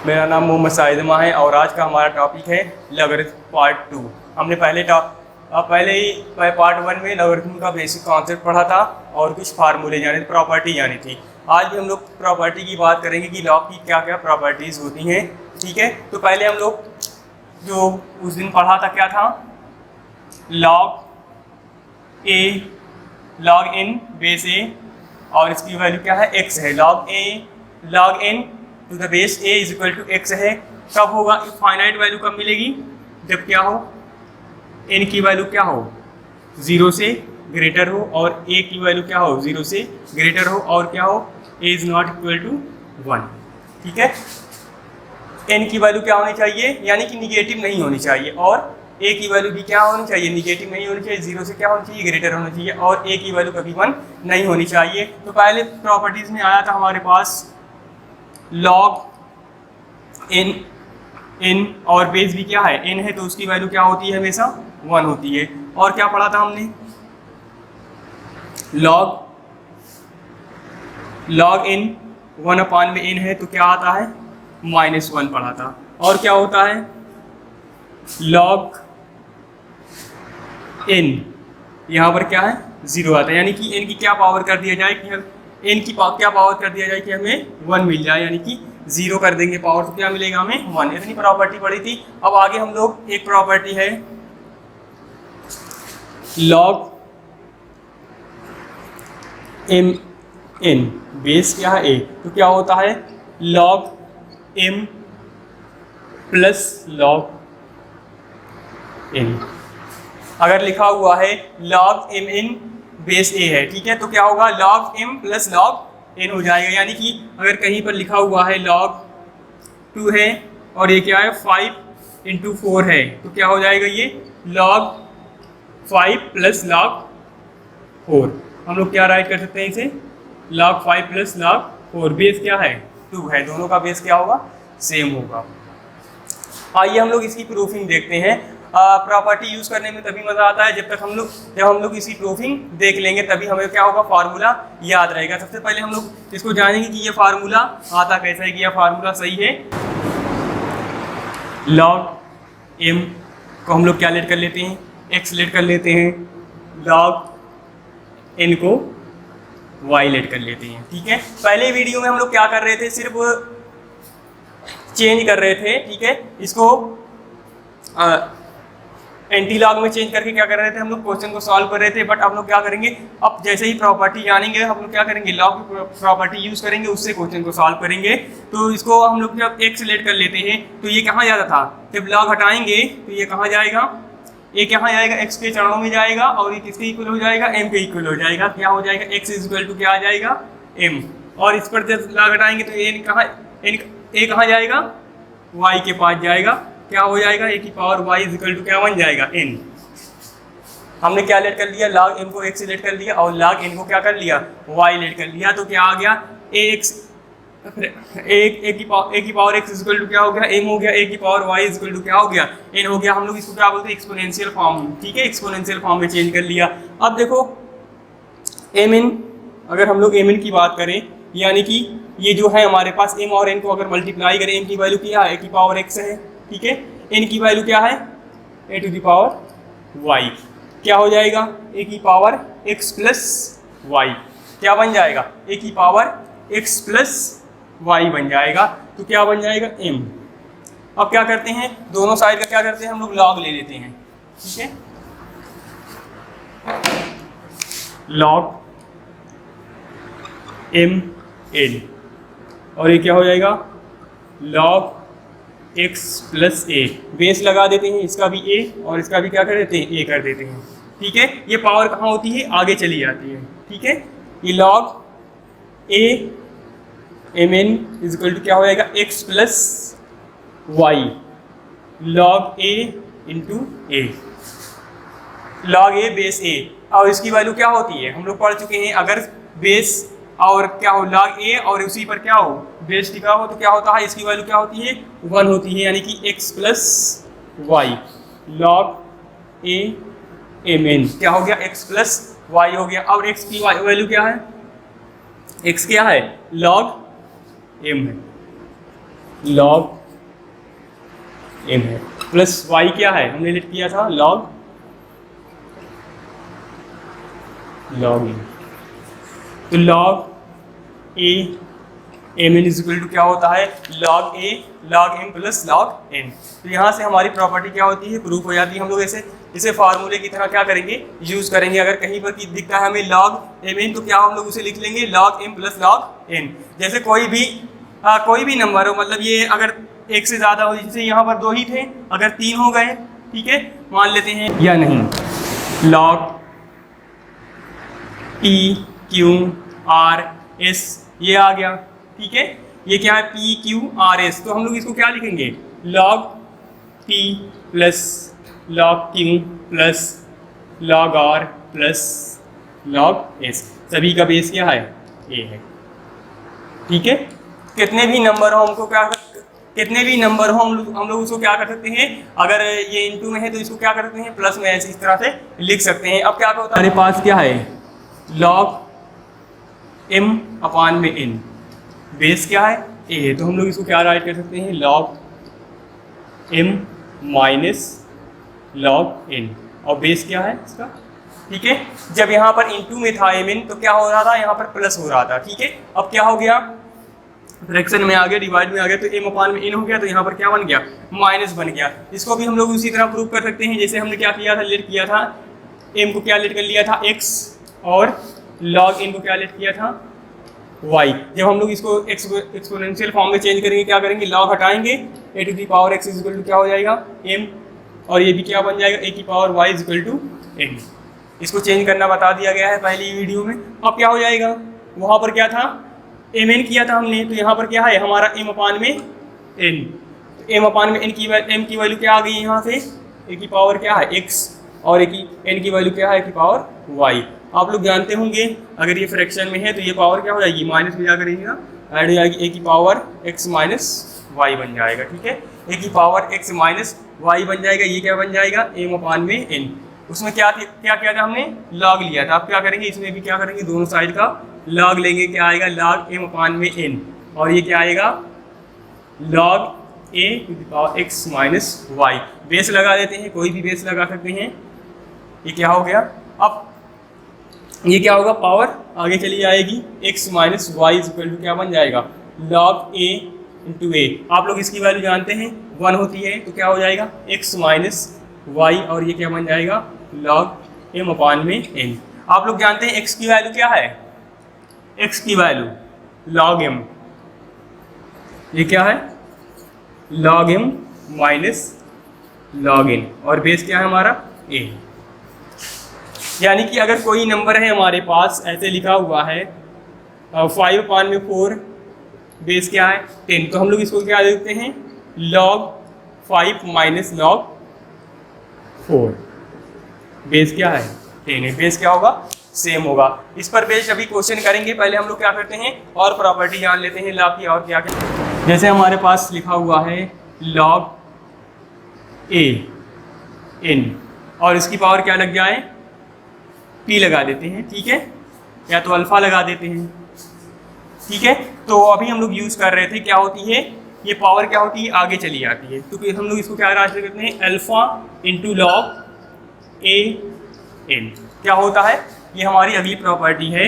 मेरा नाम मोहम्मद साहिदमा है और आज का हमारा टॉपिक है लॉगरिथम पार्ट 2। हमने पहले ही पार्ट 1 में लॉगरिथम का बेसिक कॉन्सेप्ट पढ़ा था और कुछ फार्मूले जाने प्रॉपर्टी जानी थी। आज भी हम लोग प्रॉपर्टी की बात करेंगे कि लॉग की क्या क्या प्रॉपर्टीज़ होती हैं। ठीक है, तो पहले हम लोग जो उस दिन पढ़ा था क्या था, लॉग इन बेस ए और इसकी वैल्यू क्या है, x है। Log in to the base a is equal to x है। कब होगा फाइनाइट वैल्यू, कब मिलेगी, जब क्या हो, n की वैल्यू क्या हो, 0 से ग्रेटर हो और a की वैल्यू क्या हो, 0 से ग्रेटर हो और क्या हो, a is not equal to 1। ठीक है, n की वैल्यू क्या होनी चाहिए, यानी कि निगेटिव नहीं होनी चाहिए, और a की वैल्यू भी क्या होनी चाहिए, निगेटिव नहीं होनी चाहिए, 0 से क्या होनी चाहिए, ग्रेटर होना चाहिए, और a की वैल्यू कभी 1 नहीं होनी चाहिए। तो पहले प्रॉपर्टीज में आया था हमारे पास लॉग इन और बेस भी क्या है, n है, तो उसकी वैल्यू क्या होती है, हमेशा 1 होती है। और क्या पढ़ा था हमने, लॉग इन 1 में n है तो क्या आता है, -1 पढ़ा था। और क्या होता है, लॉग n यहाँ पर क्या है, 0 आता है, यानी कि n की क्या पावर कर दिया जाए कि n की क्या पावर कर दिया जाए कि हमें 1 मिल जाए, यानी कि 0 कर देंगे पावर तो क्या मिलेगा हमें, 1। इतनी प्रॉपर्टी पढ़ी थी। अब आगे हम लोग एक प्रॉपर्टी है लॉग m n बेस क्या है a, तो क्या होता है log m plus log n। अगर लिखा हुआ है log m n base a है, ठीक है, तो क्या होगा log m plus log n हो जाएगा। यानी कि अगर कहीं पर लिखा हुआ है लॉग 2 है और ये क्या है 5 × 4 है, तो क्या हो जाएगा ये लॉग 5 प्लस लॉग 4। हम लोग क्या राइट कर सकते हैं इसे, लॉग 5 प्लस लॉग 4। बेस क्या है, 2 है, दोनों का बेस क्या होगा, सेम होगा। आइए हम लोग इसकी प्रूफिंग देखते हैं। प्रॉपर्टी यूज़ करने में तभी मज़ा आता है जब हम लोग इसकी प्रूफिंग देख लेंगे, तभी हमें क्या होगा, फार्मूला याद रहेगा। सबसे पहले हम लोग इसको जानेंगे कि ये फार्मूला आता कैसा है, कि यह फार्मूला सही है। लॉग m को हम लोग क्या लेट कर लेते हैं, x लेट कर लेते हैं, लॉग n को y लेट कर लेते हैं। ठीक है, पहले वीडियो में हम लोग क्या कर रहे थे, सिर्फ चेंज कर रहे थे। ठीक है, इसको एंटी लॉग में चेंज करके क्या कर रहे थे, हम लोग क्वेश्चन को सॉल्व कर रहे थे। बट हम लोग क्या करेंगे, अब जैसे ही प्रॉपर्टी जानेंगे हम लोग क्या करेंगे, लॉग की प्रॉपर्टी यूज करेंगे, उससे क्वेश्चन को सॉल्व करेंगे। तो इसको हम लोग जब x लेट कर लेते हैं तो ये कहाँ जाता था, जब लॉग हटाएंगे तो ये कहाँ जाएगा, ये कहाँ जाएगा, x के चरणों में जाएगा, और ये किसके इक्वल हो जाएगा, m के इक्वल हो जाएगा। क्या हो जाएगा, x इज इक्वल टू क्या आ जाएगा, m। और इस पर जब लॉग हटाएंगे तो a कहाँ जाएगा, y के पास जाएगा। क्या हो जाएगा, a की power y is equal to क्या बन जाएगा, n। हमने क्या लेट कर लिया, log m को x लेट कर लिया और log n को क्या कर लिया, y लेट कर लिया। तो क्या आ गया, a की power x is equal to क्या हो गया, m हो गया, a की power y is equal to क्या हो गया, n हो गया। हम लोग इसको क्या बोलते हैं, एक्सपोनेंशियल फॉर्म। ठीक है, एक्सपोनेंशियल फॉर्म में चेंज कर लिया। अब देखो mn, अगर हम लोग mn की बात करें, यानी कि ये जो है हमारे पास m और n को अगर मल्टीप्लाई करें, m की वैल्यू क्या है, a की पावर x है। ठीक है, n की वैल्यू क्या है, a to the power y। क्या हो जाएगा, a की पावर x प्लस y, क्या बन जाएगा, a की पावर x प्लस y बन जाएगा। तो क्या बन जाएगा, m। अब क्या करते हैं, दोनों साइड का क्या करते हैं, हम लोग लॉग ले लेते हैं। ठीक है, लॉग m n, और ये क्या हो जाएगा, log x plus a। Base लगा देते हैं, इसका भी a और इसका भी क्या कर देते हैं, a कर देते हैं। ठीक है, ये पावर कहाँ होती है, आगे चली जाती है। ठीक है, ये log a mn is equal to क्या हो जाएगा, x plus y, log a into a, log a base a। और इसकी वैल्यू क्या होती है, हम लोग पढ़ चुके हैं, अगर बेस और क्या हो, log a और उसी पर क्या हो, बेस टिका हो, तो क्या होता है, इसकी वैल्यू क्या होती है, 1 होती है, यानी कि x plus y, log a mn क्या हो गया, x प्लस वाई हो गया। अब x की वैल्यू क्या है, x क्या है, log m है, log m है, प्लस y क्या है, हमने लिख किया था log m। तो log a m n is equal to क्या होता है, log a log m plus log n। तो यहाँ से हमारी प्रॉपर्टी क्या होती है, प्रूफ हो जाती है। हम लोग इसे फार्मूले की तरह क्या करेंगे, यूज़ करेंगे। अगर कहीं पर दिखता है हमें log m n तो क्या हम लोग उसे लिख लेंगे log m plus log n। जैसे कोई भी नंबर हो, मतलब ये अगर एक से ज़्यादा हो, जैसे यहाँ पर 2 ही थे, अगर 3 हो गए, ठीक है, मान लेते हैं या नहीं, log p q r s ये आ गया, ठीक है, ये क्या है p q r s। तो हम लोग इसको क्या लिखेंगे log p plus log q plus log r plus log s। सभी का बेस क्या है, a है, ठीक है। कितने भी नंबर हो हम लोग उसको क्या कर सकते हैं, अगर ये इनटू में है तो इसको क्या कर सकते हैं, प्लस में ऐसे इस तरह से लिख सकते हैं। अब क्या होता है, हमारे पास क्या है log m अपान में n, बेस क्या है, a है, तो हम लोग इसको क्या राइट कर सकते हैं log m minus log n, और बेस क्या है इसका, ठीक है। जब यहाँ पर इनटू में था mn तो क्या हो रहा था, यहाँ पर प्लस हो रहा था, ठीक है। अब क्या हो गया, फ्रैक्शन में आ गया, डिवाइड में आ गया, तो m अपान में n हो गया, तो यहाँ पर क्या बन गया, माइनस बन गया। इसको भी हम लोग उसी तरह प्रूव कर सकते हैं, जैसे हमने क्या किया था, लेट किया था m को क्या लेट कर लिया था x, और log n को क्या लेट किया था y। जब हम लोग इसको एक्सपोनेंशियल फॉर्म में चेंज करेंगे, क्या करेंगे, log हटाएंगे, a to the power x is equal to क्या हो जाएगा m, और ये भी क्या बन जाएगा a की power y is equal to n। इसको चेंज करना बता दिया गया है पहली वीडियो में। अब क्या हो जाएगा, वहाँ पर क्या था एम एन किया था हमने, तो यहाँ पर क्या है हमारा m अपान में n, तो m अपान में n की की वैल्यू क्या आ गई यहाँ से, a की पावर क्या है x, और n की वैल्यू क्या है, a की पावर y। आप लोग जानते होंगे अगर ये फ्रैक्शन में है तो ये पावर क्या हो जाएगी, माइनस में जाकर रहेगा, ऐड हो जाएगी, a की पावर x माइनस y बन जाएगा, ठीक है, a की पावर x माइनस y बन जाएगा। ये क्या बन जाएगा, m अपान में n। उसमें क्या किया था हमने, log लिया था। अब क्या करेंगे, इसमें भी क्या करेंगे, दोनों साइड का log लेंगे, क्या आएगा log m अपान में n, और ये क्या आएगा log a to the power x minus y। Base लगा देते हैं, कोई भी बेस लगा सकते हैं। ये क्या हो गया, अब ये क्या होगा, पावर आगे चली जाएगी, x minus y is equal to क्या बन जाएगा log a इंटू a। आप लोग इसकी वैल्यू जानते हैं 1 होती है, तो क्या हो जाएगा x माइनस वाई, और ये क्या बन जाएगा log m अपान में n। आप लोग जानते हैं x की वैल्यू क्या है, x की वैल्यू log m, ये क्या है log m minus log n, और बेस क्या है हमारा a। यानी कि अगर कोई नंबर है हमारे पास ऐसे लिखा हुआ है 5 अपान में 4, बेस क्या है 10, तो हम लोग इसको क्या देखते हैं log 5 माइनस log 4, बेस क्या है 10 है, बेस क्या होगा सेम होगा। इस पर बेस अभी क्वेश्चन करेंगे, पहले हम लोग क्या करते हैं और प्रॉपर्टी जान लेते हैं लॉग की, और क्या क्या। जैसे हमारे पास लिखा हुआ है log a n, और इसकी पावर क्या लग जाए, p लगा देते हैं, ठीक है, या तो अल्फा लगा देते हैं, ठीक है। तो अभी हम लोग यूज़ कर रहे थे, क्या होती है ये पावर, क्या होती है आगे चली जाती है, तो फिर हम लोग इसको क्या रास्ते करते हैं alpha into log a n। क्या होता है, ये हमारी अगली प्रॉपर्टी है।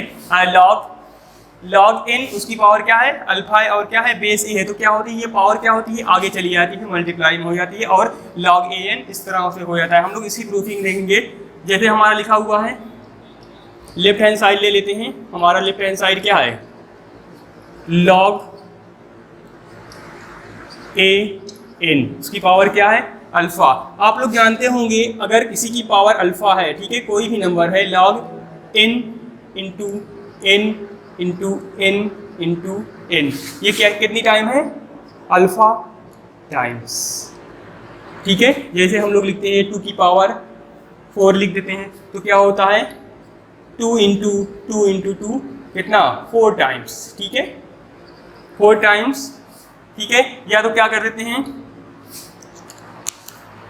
log n उसकी पावर क्या है अल्फा है, और क्या है बेस a है, तो क्या होती है ये पावर क्या होती है आगे चली जाती है, मल्टीप्लाई में हो जाती है, और log a n इस तरह से हो जाता है। हम लोग इसी प्रूफिंग देखेंगे। जैसे हमारा लिखा हुआ है, लेफ्ट हैंड साइड ले लेते हैं, हमारा लेफ्ट हैंड साइड क्या है log a n, उसकी पावर क्या है अल्फा। आप लोग जानते होंगे अगर किसी की पावर अल्फा है, ठीक है, कोई भी नंबर है, log n into n into n into n, ये क्या कितनी टाइम है अल्फा टाइम्स, ठीक है। जैसे हम लोग लिखते हैं 2 की पावर 4 लिख देते हैं, तो क्या होता है 2 इंटू 2 इंटू 2 कितना 4 टाइम्स, ठीक है, 4 टाइम्स, ठीक है। या तो क्या कर देते हैं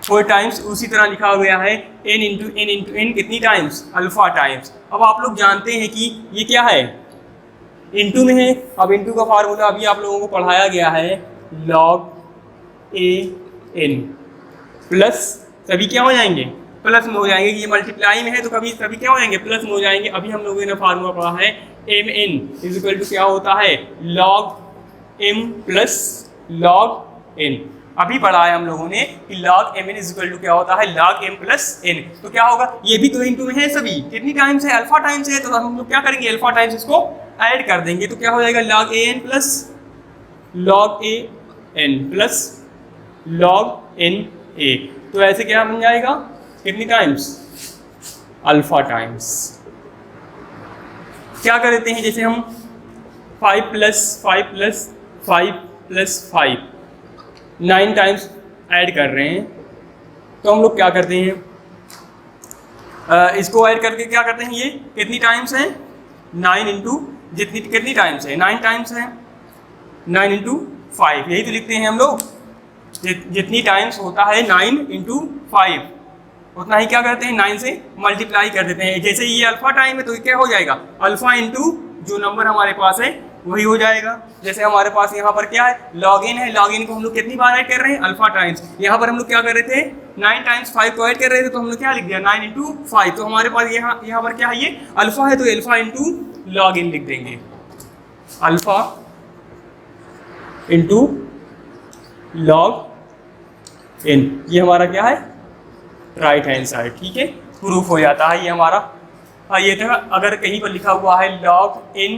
4 टाइम्स, उसी तरह लिखा गया है n इंटू n कितनी टाइम्स अल्फा टाइम्स। अब आप लोग जानते हैं कि ये क्या है इंटू में है। अब इंटू का फार्मूला अभी आप लोगों को पढ़ाया गया है log a n, प्लस सभी क्या हो जाएंगे, प्लस में हो जाएंगे। ये मल्टीप्लाई में है तो कभी सभी क्या हो जाएंगे, प्लस में हो जाएंगे। अभी हम लोगों ने फार्मूला पढ़ा है m n is equal to क्या होता है, log m plus log n. अभी पढ़ा है हम लोगों ने कि log m n is equal to क्या होता है, लॉग एम प्लस एन। तो क्या होगा, ये भी 2 इंटू में है सभी, कितनी टाइम्स है, अल्फा टाइम्स है, तो हम लोग क्या करेंगे, अल्फा टाइम्स इसको ऐड कर देंगे। तो क्या हो जाएगा, log a n plus log a n plus log n a. तो ऐसे क्या बन जाएगा, कितनी टाइम्स, अल्फा टाइम्स। क्या कर देते हैं, जैसे हम 5 plus 5 plus 5 plus 5 9 times add कर रहे हैं, तो हम लोग क्या करते हैं, इसको ऐड करके क्या करते हैं, ये कितनी टाइम्स है, 9 इंटू कितनी टाइम्स है, 9 टाइम्स है, 9 इंटू 5, यही तो लिखते हैं हम लोग। जितनी टाइम्स होता है 9 इंटू 5 उतना ही क्या करते हैं, 9 से मल्टीप्लाई कर देते हैं। जैसे ये अल्फा टाइम है तो क्या हो जाएगा, अल्फा इंटू जो नंबर हमारे पास है वही हो जाएगा। जैसे हमारे पास यहाँ पर क्या है, लॉगिन है, लॉगिन को हम लोग कितनी बार ऐड कर रहे हैं, अल्फा टाइम्स। यहाँ पर हम लोग क्या कर रहे थे, 9 टाइम्स 5 को ऐड कर रहे थे, तो हम लोग क्या लिख दिया, 9 इंटू 5। तो हमारे पास यहाँ पर क्या है, ये अल्फा है, तो अल्फा इंटू लॉगिन लिख देंगे, अल्फा इंटू लॉग इन। ये हमारा क्या है, राइट हैंड साइड, ठीक है, प्रूफ हो जाता है ये हमारा। ये था, अगर कहीं पर लिखा हुआ है log in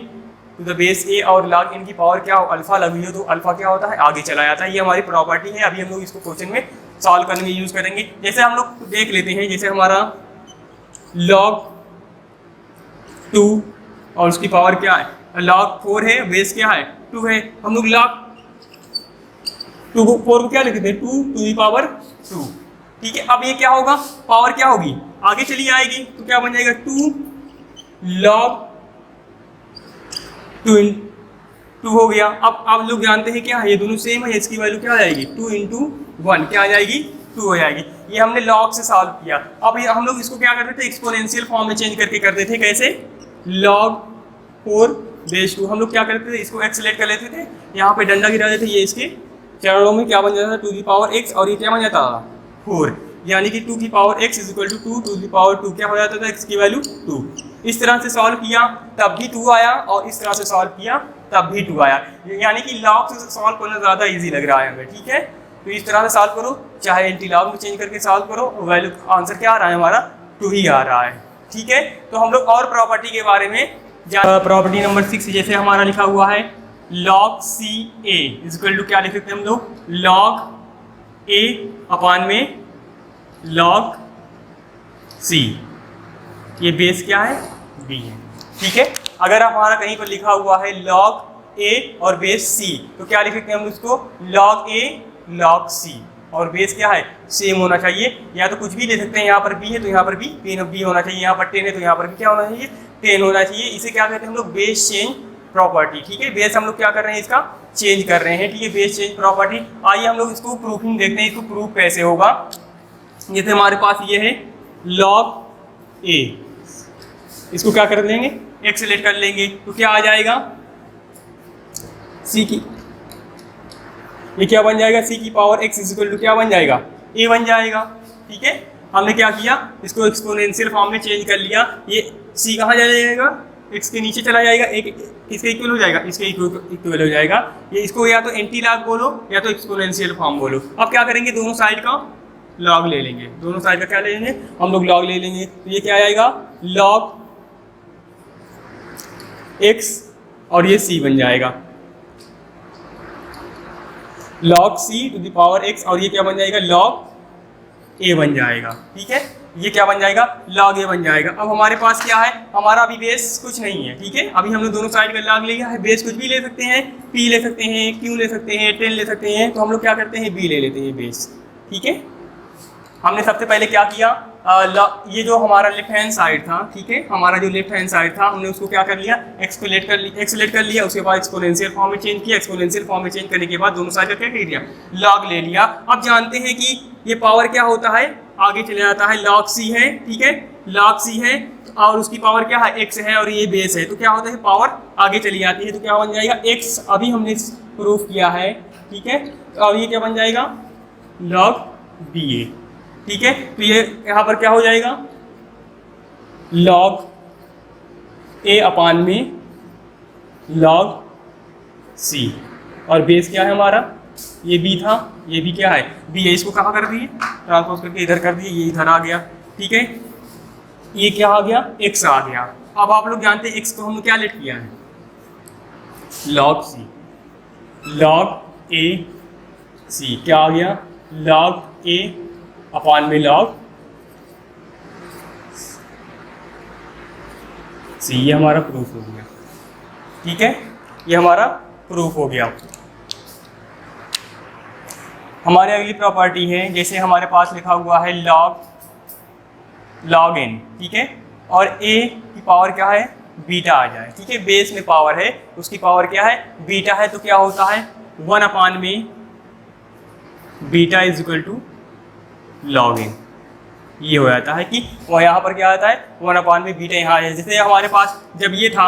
to the base A और लॉग इन की पावर क्या हो, अल्फा लगी हो, तो अल्फा क्या होता है, आगे चला जाता है। ये हमारी प्रॉपर्टी है। अभी हम लोग इसको क्वेश्चन में सॉल्व करने में यूज़ करेंगे। जैसे हम लोग देख लेते हैं, जैसे हमारा लॉग 2 और उसकी पावर क्या है, लॉग 4 है, बेस क्या है 2 है, हम लोग लॉग 4 को क्या लिखते हैं, 2 टू दी पावर 2, ठीक है। अब ये क्या होगा, पावर क्या होगी, आगे चली आएगी, तो क्या बन जाएगा, 2 लॉग 2 हो गया। अब आप लोग जानते हैं क्या, ये दोनों सेम है, इसकी वैल्यू क्या आ जाएगी, 2 इंटू 1 क्या आ जाएगी, 2 हो जाएगी। ये हमने लॉग से सॉल्व किया। अब ये हम लोग इसको क्या करते थे, एक्सपोनेंशियल फॉर्म में चेंज करके करते थे। कैसे, लॉग 4 बेस 2, हम लोग क्या करते थे, इसको एक्स लेट कर लेते थे, यहाँ पे डंडा गिरा देते, ये इसके चरणों में क्या बन जाता था, 2 की पावर x, और ये क्या बन जाता था 4, यानी कि 2 की power x is equal to 2 to the power 2 क्या हो जाता था, x की वैल्यू 2। इस तरह से सॉल्व किया तब भी 2 आया, और इस तरह से सॉल्व किया तब भी 2 आया, यानी कि लॉग से सॉल्व करना ज़्यादा इजी लग रहा है हमें, ठीक है। तो इस तरह से सॉल्व करो, चाहे एंटी लॉग में चेंज करके सॉल्व करो, वैल्यू आंसर क्या आ रहा है हमारा, 2 ही आ रहा है, ठीक है। तो हम लोग और प्रॉपर्टी के बारे में, प्रॉपर्टी नंबर 6, जैसे हमारा लिखा हुआ है log C A is equal to क्या लिख सकते हैं हम लोग, लॉग ए अपान में लॉग सी, ये बेस क्या है, बी है, ठीक है। अगर हमारा कहीं पर लिखा हुआ है लॉग ए और बेस सी, तो क्या लिख सकते हैं हम उसको, लॉग ए लॉग सी, और बेस क्या है, सेम होना चाहिए। या तो कुछ भी ले सकते हैं, यहाँ पर बी है तो यहाँ पर भी बी होना चाहिए, यहाँ पर 10 है तो यहाँ पर भी क्या होना चाहिए, 10 होना चाहिए। इसे क्या कहते हैं हम लोग, बेस चेंज प्रॉपर्टी, ठीक है। बेस हम लोग क्या कर रहे हैं, इसका चेंज कर रहे हैं, ठीक है, बेस चेंज प्रॉपर्टी। आइए हम लोग इसको प्रूफिंग देखते हैं, इसको प्रूफ कैसे होगा। जैसे हमारे पास ये है लॉग ए, इसको क्या कर लेंगे, एक्स लेट कर लेंगे, तो क्या आ जाएगा, सी की, ये क्या बन जाएगा, सी की power X is equal to क्या बन जाएगा, ए बन जाएगा, ठीक है। हमने क्या किया, इसको एक्सपोनेंशियल फॉर्म में चेंज कर लिया। ये सी कहाँ जा जाएगा, एक्स के नीचे चला जाएगा, एक किसके इक्वल हो जाएगा, इसके इक्वल हो जाएगा। ये इसको या तो एंटी लॉग बोलो या तो एक्सपोनेंशियल फॉर्म बोलो। अब क्या करेंगे, दोनों साइड का लॉग ले लेंगे, दोनों साइड का क्या ले लेंगे, हम लोग लॉग ले लेंगे। तो ये क्या आएगा, लॉग एक्स और ये सी बन जाएगा, log C to the power X, और ये क्या बन जाएगा, लॉग ए बन जाएगा, ठीक है। ये क्या बन जाएगा, लॉग ए बन जाएगा। अब हमारे पास क्या है, हमारा अभी बेस कुछ नहीं है, ठीक है। अभी हमने दोनों साइड का लॉग लिया है, बेस कुछ भी ले सकते हैं, पी ले सकते हैं, क्यू ले सकते हैं, 10 ले सकते हैं, तो हम लोग क्या करते हैं, बी ले लेते हैं बेस, ठीक है। हमने सबसे पहले क्या किया, ये जो हमारा लेफ्ट हैंड साइड था, ठीक है, हमारा जो लेफ्ट हैंड साइड था, हमने उसको क्या कर लिया, एक्स लेट कर लिया, उसके बाद एक्सपोनेंशियल फॉर्म में चेंज किया। एक्सपोनेंशियल फॉर्म में चेंज करने के बाद दोनों साइड का क्या कर दिया, लॉग ले लिया। अब जानते हैं कि ये पावर क्या होता है, आगे चले जाता है, लॉग सी है, ठीक है, लॉग सी है और उसकी पावर क्या है, एक्स है, और ये बेस है, तो क्या होता है, पावर आगे चली जाती है, तो क्या बन जाएगा, एक्स, अभी हमने प्रूफ किया है, ठीक है। तो अब ये क्या बन जाएगा, लॉग बी ए, ठीक है, तो ये यहाँ पर क्या हो जाएगा, लॉग ए अपान में लॉग सी, और बेस क्या है हमारा, ये बी था, ये भी क्या है बी है, इसको कहाँ कर दिए, ट्रांसपोज करके इधर कर दिए, ये इधर आ गया। ठीक है, ये क्या आ गया, एक्स आ गया। अब आप लोग जानते हैं एक्स को हमने क्या लेट किया है, लॉग सी, लॉग ए सी क्या आ गया, लॉग ए अपान में लॉग सी, ये हमारा प्रूफ हो गया। ठीक है, ये हमारा प्रूफ हो गया। हमारी अगली प्रॉपर्टी है, जैसे हमारे पास लिखा हुआ है लॉग एन, ठीक है, और ए की पावर क्या है, बीटा आ जाए। ठीक है, बेस में पावर है, उसकी पावर क्या है, बीटा है, तो क्या होता है 1 अपान में beta is equal to log N. ये हो जाता है कि वो यहाँ पर क्या आता है 1 अपान में बीटा यहाँ आ जाए। जैसे हमारे पास जब ये था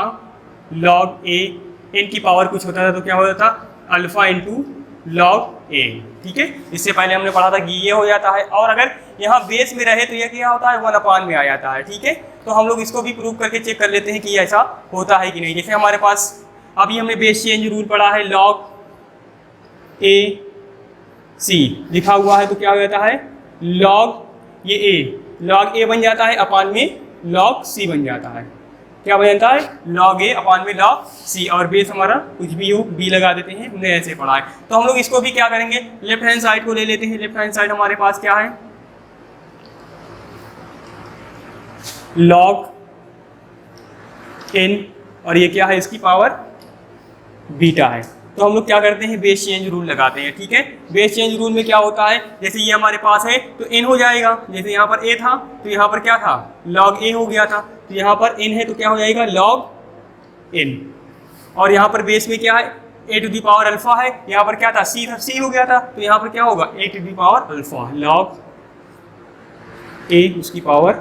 लॉग ए, एन की पावर कुछ होता था तो क्या हो जाता अल्फा इंटू लॉग ए। ठीक है, इससे पहले हमने पढ़ा था कि ये हो जाता है, और अगर यहाँ बेस में रहे तो ये क्या होता है 1 अपान में आ जाता है। ठीक है, तो हम लोग इसको भी प्रूव करके चेक कर लेते हैं कि ऐसा होता है कि नहीं। जैसे हमारे पास अभी हमने बेस चेंज रूल पढ़ा है, लॉग ए सी लिखा हुआ है तो क्या हो जाता है लॉग ये ए, लॉग ए बन जाता है अपान में लॉग सी बन जाता है। क्या बन जाता है लॉग ए अपान में लॉग सी, और बेस हमारा कुछ भी हो बी लगा देते हैं, हमने ऐसे पढ़ा है। तो हम लोग इसको भी क्या करेंगे, लेफ्ट हैंड साइड को ले लेते हैं। लेफ्ट हैंड साइड हमारे पास क्या है, लॉग एन, और ये क्या है इसकी पावर बीटा है। तो हम लोग क्या करते हैं, बेस चेंज रूल लगाते हैं। ठीक है, बेस चेंज रूल में क्या होता है, जैसे ये हमारे पास है तो n हो जाएगा, जैसे यहाँ पर a था तो यहाँ पर क्या था log a हो गया था, तो यहाँ पर n है तो क्या हो जाएगा log n, और यहाँ पर बेस में क्या है a to the power alpha है, यहाँ पर क्या था c हो गया था, तो यहाँ पर क्या होगा a to the power alpha log a, उसकी पावर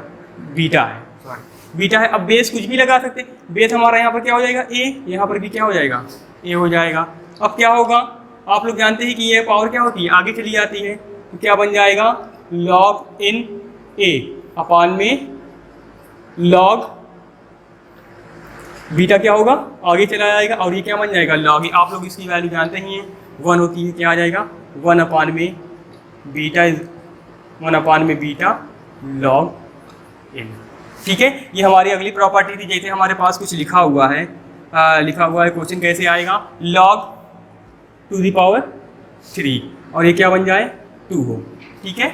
बीटा है, सॉरी बीटा है। अब बेस कुछ भी लगा सकते हैं, बेस हमारा यहाँ पर क्या हो जाएगा a, यहाँ पर भी क्या हो जाएगा a हो जाएगा। अब क्या होगा, आप लोग जानते हैं कि ये पावर क्या होती है आगे चली जाती है, तो क्या बन जाएगा log इन a अपान में log बीटा क्या होगा आगे चला जाएगा, और ये क्या बन जाएगा log ए। आप लोग इसकी वैल्यू जानते ही हैं 1 होती है, क्या आ जाएगा 1 अपान में बीटा, 1 अपान में बीटा log इन। ठीक है, ये हमारी अगली प्रॉपर्टी थी। जैसे हमारे पास कुछ लिखा हुआ है क्वेश्चन कैसे आएगा, log टू दी पावर 3, और ये क्या बन जाए 2 हो। ठीक है,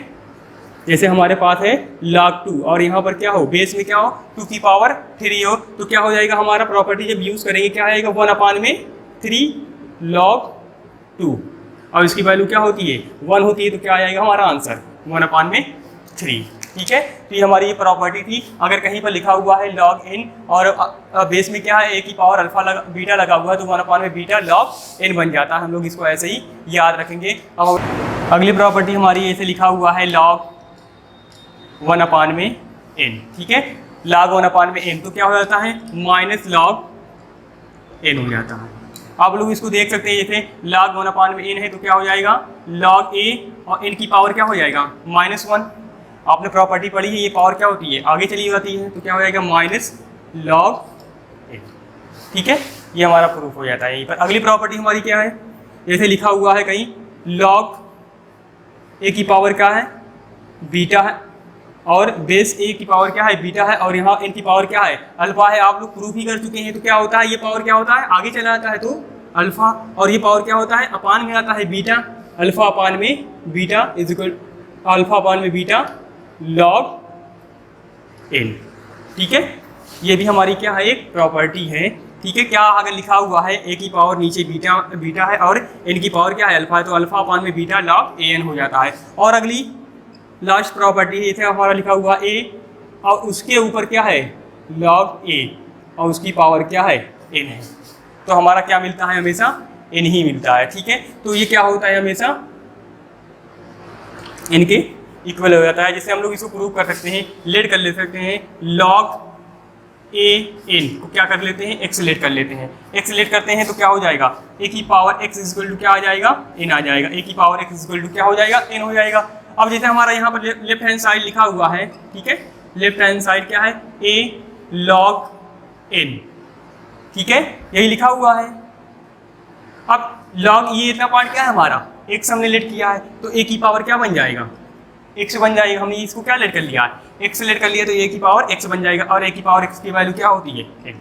जैसे हमारे पास है log 2, और यहाँ पर क्या हो बेस में क्या हो 2 की पावर 3 हो, तो क्या हो जाएगा हमारा प्रॉपर्टी जब यूज़ करेंगे क्या आएगा 1 अपान में 3 log 2, और इसकी वैल्यू क्या होती है 1 होती है, तो क्या आ जाएगा हमारा आंसर 1 अपान में 3। ठीक है, तो ये हमारी ये प्रॉपर्टी थी। अगर कहीं पर लिखा हुआ है log n और बेस में क्या है a की पावर अल्फा बीटा लगा हुआ है, तो 1 अपान में बीटा log n बन जाता है। हम लोग इसको ऐसे ही याद रखेंगे। अब अगली प्रॉपर्टी हमारी ऐसे लिखा हुआ है log 1 अपान में n। ठीक है, log 1 अपान में n, तो क्या हो जाता है माइनस log n हो जाता है। आप लोग इसको देख सकते हैं, जैसे log 1 अपान में n है तो क्या हो जाएगा log a, और n की पावर क्या हो जाएगा -1। आपने प्रॉपर्टी पढ़ी है, ये पावर क्या होती है आगे चली जाती है, तो क्या हो जाएगा माइनस log n। ठीक है, ये हमारा प्रूफ हो जाता है यहीं पर। अगली प्रॉपर्टी हमारी क्या है, जैसे लिखा हुआ है कहीं log a की पावर क्या है बीटा है, और बेस a की पावर क्या है बीटा है, और यहाँ n की पावर क्या है अल्फा है। आप लोग प्रूफ ही कर चुके हैं, तो क्या होता है ये पावर क्या होता है आगे चला जाता है तो अल्फा, और ये पावर क्या होता है अपान में आता है बीटा, अल्फा अपान में बीटा इज इक्वल अल्फा अपान में बीटा log n। ठीक है, ये भी हमारी क्या है एक प्रॉपर्टी है। ठीक है, क्या अगर लिखा हुआ है a की पावर नीचे बीटा है और n की पावर क्या है अल्फा है, तो अल्फा अपान में बीटा log an हो जाता है। और अगली लास्ट प्रॉपर्टी ये हमारा लिखा हुआ a, और उसके ऊपर क्या है log a, और उसकी पावर क्या है n है, तो हमारा क्या मिलता है हमेशा n ही मिलता है। ठीक है, तो ये क्या होता है हमेशा n के इक्वल हो जाता है। जैसे हम लोग इसको प्रूव कर सकते हैं, लेट कर ले सकते हैं log a n को क्या कर लेते हैं एक्सलेट कर लेते हैं। एक्सलेट करते हैं तो क्या हो जाएगा a की पावर x इक्वल टू क्या आ जाएगा n आ जाएगा, a की पावर x इक्वल टू क्या हो जाएगा n हो जाएगा। अब जैसे हमारा यहाँ पर लेफ्ट हैंड साइड लिखा हुआ है, ठीक है, लेफ्ट हैंड साइड क्या है, a log n, ठीक है, यही लिखा हुआ है। अब log ये इतना पार्ट क्या है हमारा, x हमने लेट किया है, तो a की पावर क्या बन जाएगा, x बन जाएगा। हमने इसको क्या लेट कर लिया है, x लेट कर लिया, तो a की पावर x बन जाएगा, और a की पावर x की वैल्यू क्या होती है,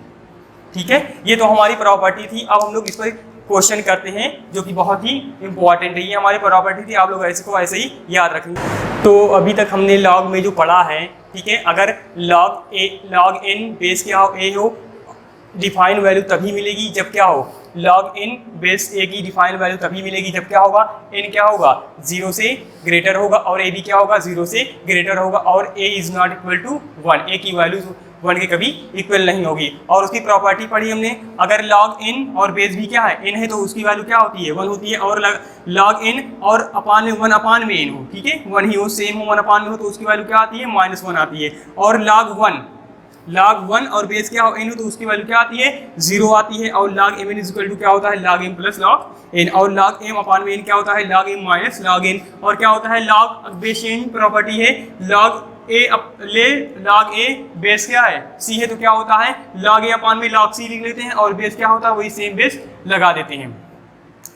ठीक है। ये तो हमारी प्रॉपर्टी थी। अब हम लोग इस पर क्वेश्चन करते हैं जो कि बहुत ही इंपॉर्टेंट है। ये हमारी प्रॉपर्टी थी, आप लोग ऐसे को ऐसे ही याद रखेंगे। तो अभी तक हमने लॉग में जो पढ़ा है, ठीक है, अगर लॉग n बेस क्या हो, a हो, डिफाइन वैल्यू तभी मिलेगी जब क्या हो, log n बेस a की डिफाइन वैल्यू तभी मिलेगी जब क्या होगा, n क्या होगा, 0 से ग्रेटर होगा, और a भी क्या होगा, 0 से ग्रेटर होगा, और a is not equal to 1, a की वैल्यू 1 के कभी इक्वल नहीं होगी। और उसकी प्रॉपर्टी पढ़ी हमने, अगर log n और बेस भी क्या है, n है, तो उसकी वैल्यू क्या होती है, 1 होती है, और log n और अपान में 1 अपान में n हो, ठीक है, 1 ही हो, सेम हो, 1 अपान में हो, तो उसकी वैल्यू क्या आती है, -1 आती है। और log 1 और बेस क्या हो, n हो, तो उसकी वैल्यू क्या आती है, 0 आती है। और log m is equal to क्या होता है, log m plus log n, और log m अपान में n क्या होता है, log m minus log n। और क्या होता है, log बेसियन प्रॉपर्टी है, log a बेस क्या है, c है, तो क्या होता है, log a अपान में log c लिख लेते हैं, और बेस क्या होता है, वही सेम बेस लगा देते हैं।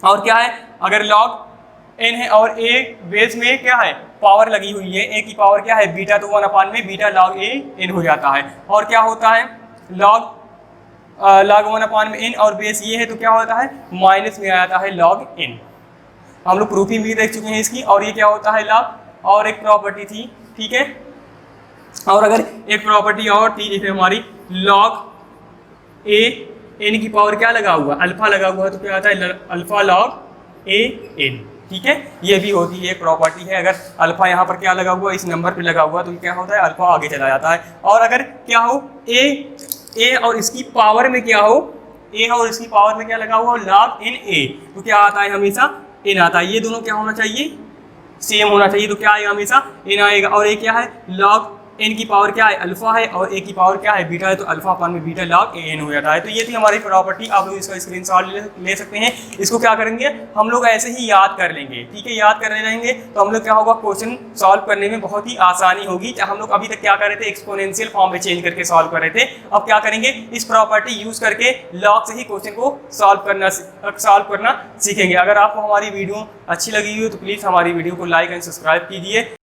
और क्या है, अगर log n है और a बेस में क्या है, पावर लगी हुई है, a की पावर क्या है, बीटा, तो 1 अपान में बीटा log a n हो जाता है। और क्या होता है, log 1 अपान में n, और बेस ये है, तो क्या होता है, माइनस में आ जाता है log n। हम लोग प्रूफिंग भी देख चुके हैं इसकी। और ये क्या होता है, log, और एक प्रॉपर्टी थी, ठीक है, और अगर एक प्रॉपर्टी और थी, जैसे हमारी log a n की पावर क्या लगा हुआ, अल्फा लगा हुआ है, तो क्या आता है, अल्फा log a n, ठीक है, ये भी होती है, एक प्रॉपर्टी है। अगर अल्फा यहाँ पर क्या लगा हुआ, इस नंबर पे लगा हुआ, तो क्या होता है, अल्फा आगे चला जाता है। और अगर क्या हो, a और इसकी पावर में क्या हो, a और इसकी पावर में क्या लगा हुआ, log n a, तो क्या आता है, हमेशा n आता है। ये दोनों क्या होना चाहिए, सेम होना चाहिए, तो क्या आएगा, हमेशा n आएगा। और ये क्या है, log n की पावर क्या है, अल्फा है, और a की पावर क्या है, बीटा है, तो अल्फा अपान में बीटा log an हो जाता है। तो ये थी हमारी प्रॉपर्टी। आप लोग इसका स्क्रीनशॉट ले सकते हैं। इसको क्या करेंगे, हम लोग ऐसे ही याद कर लेंगे, ठीक है, याद करने रहेंगे, तो हम लोग क्या होगा, क्वेश्चन सॉल्व करने में बहुत ही आसानी होगी। हम लोग अभी तक क्या कर रहे थे, एक्सपोनेंशियल फॉर्म में चेंज करके सॉल्व कर रहे थे। अब क्या करेंगे, इस प्रॉपर्टी यूज करके लॉग से ही क्वेश्चन को सॉल्व करना सीखेंगे। अगर आपको हमारी वीडियो अच्छी लगी हो तो प्लीज़ हमारी वीडियो को लाइक एंड सब्सक्राइब कीजिए।